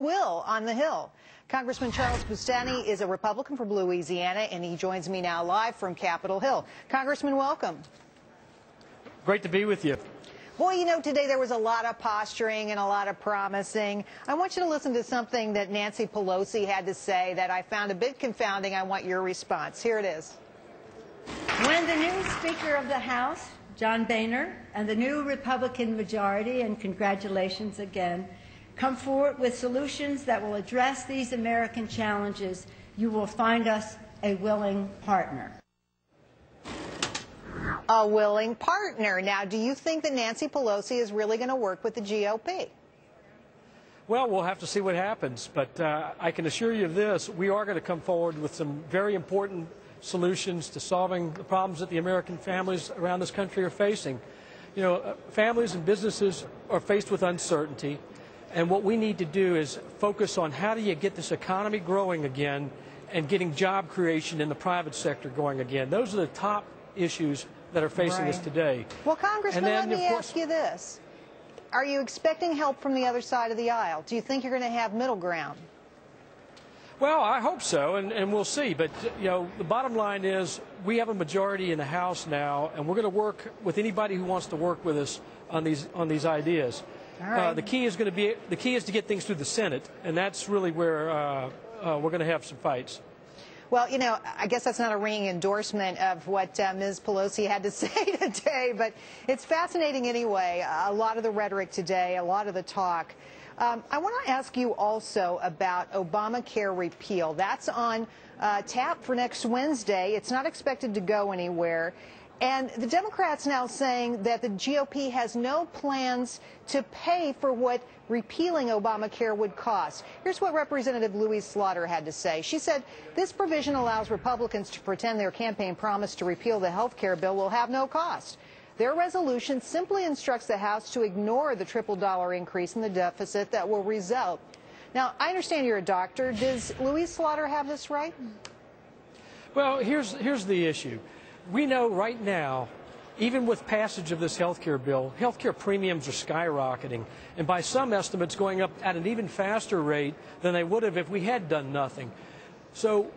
will on the Hill. Congressman Charles Boustany is a Republican from Louisiana, and he joins me now live from Capitol Hill. Congressman, welcome. Great to be with you. Boy, you know, today there was a lot of posturing and a lot of promising. I want you to listen to something that Nancy Pelosi had to say that I found a bit confounding. I want your response. Here it is. When the new Speaker of the House, John Boehner, and the new Republican majority, and congratulations again, come forward with solutions that will address these American challenges, you will find us a willing partner. A willing partner. Now, do you think that Nancy Pelosi is really going to work with the GOP? Well, we'll have to see what happens, but I can assure you of this. We are going to come forward with some very important solutions to solving the problems that the American families around this country are facing. You know, families and businesses are faced with uncertainty, and what we need to do is focus on how do you get this economy growing again and getting job creation in the private sector going again. Those are the top issues that are facing us today. Well, Congressman, let me ask you this. Are you expecting help from the other side of the aisle? Do you think you're going to have middle ground? Well, I hope so, and we'll see. But, you know, the bottom line is we have a majority in the House now, and we're going to work with anybody who wants to work with us on these ideas. All right. The key is to get things through the Senate, and that's really where we're going to have some fights. Well, you know, I guess that's not a ringing endorsement of what Ms. Pelosi had to say today, but it's fascinating anyway. A lot of the rhetoric today, a lot of the talk. I want to ask you also about Obamacare repeal. That's on tap for next Wednesday. It's not expected to go anywhere. And the Democrats now saying that the GOP has no plans to pay for what repealing Obamacare would cost. Here's what Representative Louise Slaughter had to say. She said, this provision allows Republicans to pretend their campaign promise to repeal the health care bill will have no cost. Their resolution simply instructs the House to ignore the triple-dollar increase in the deficit that will result. Now, I understand you're a doctor. Does Louise Slaughter have this right? Well, here's the issue. We know right now, even with passage of this health care bill, health care premiums are skyrocketing, and by some estimates going up at an even faster rate than they would have if we had done nothing. So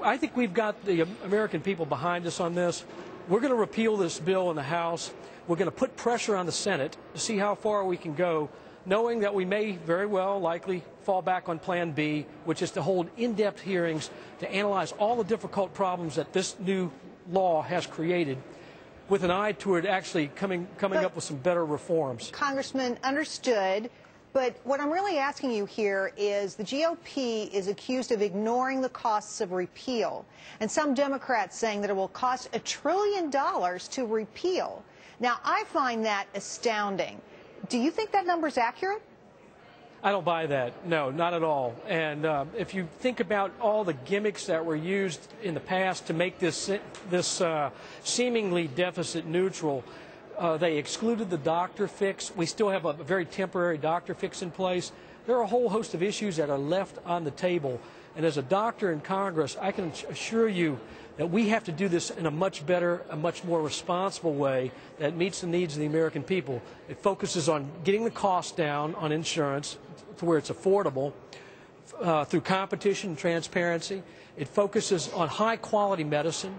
I think we've got the American people behind us on this. We're going to repeal this bill in the House. We're going to put pressure on the Senate to see how far we can go, knowing that we may very well likely fall back on Plan B, which is to hold in-depth hearings to analyze all the difficult problems that this new law has created, with an eye toward actually coming up with some better reforms. Congressman, understood. But what I'm really asking you here is the GOP is accused of ignoring the costs of repeal, and some Democrats saying that it will cost $1 trillion to repeal. Now, I find that astounding. Do you think that number is accurate? I don't buy that. No, not at all. And if you think about all the gimmicks that were used in the past to make this seemingly deficit neutral, they excluded the doctor fix. We still have a very temporary doctor fix in place. There are a whole host of issues that are left on the table. And as a doctor in Congress, I can assure you that we have to do this in a much better, a much more responsible way that meets the needs of the American people. It focuses on getting the cost down on insurance to where it's affordable through competition and transparency. It focuses on high-quality medicine.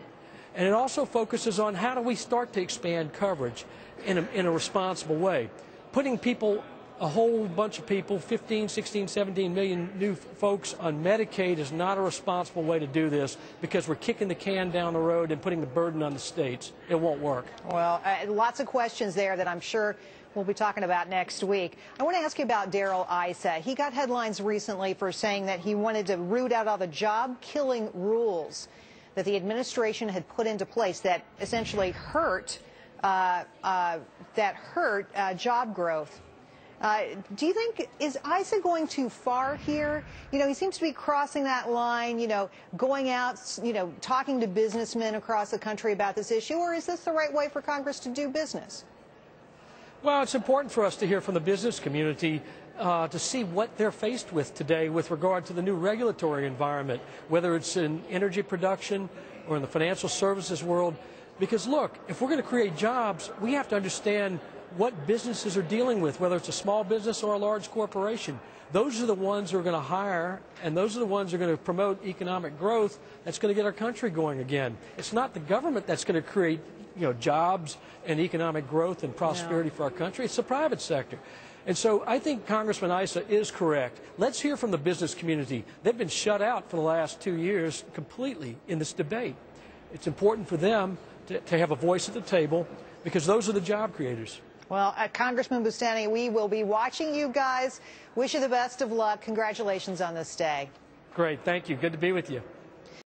And it also focuses on how do we start to expand coverage in a responsible way. Putting people, a whole bunch of people, 15, 16, 17 million new folks on Medicaid is not a responsible way to do this, because we're kicking the can down the road and putting the burden on the states. It won't work. Well, lots of questions there that I'm sure we'll be talking about next week. I want to ask you about Darrell Issa. He got headlines recently for saying that he wanted to root out all the job-killing rules that the administration had put into place that essentially hurt job growth. Do you think, is Issa going too far here? You know, he seems to be crossing that line, you know, going out, you know, talking to businessmen across the country about this issue, or is this the right way for Congress to do business? Well, it's important for us to hear from the business community to see what they're faced with today with regard to the new regulatory environment, whether it's in energy production or in the financial services world. Because, look, if we're going to create jobs, we have to understand what businesses are dealing with, whether it's a small business or a large corporation. Those are the ones who are going to hire, and those are the ones who are going to promote economic growth that's going to get our country going again. It's not the government that's going to create, jobs and economic growth and prosperity for our country. It's the private sector. And so I think Congressman Issa is correct. Let's hear from the business community. They've been shut out for the last 2 years completely in this debate. It's important for them to have a voice at the table because those are the job creators. Well, Congressman Boustany, we will be watching you guys. Wish you the best of luck. Congratulations on this day. Great. Thank you. Good to be with you.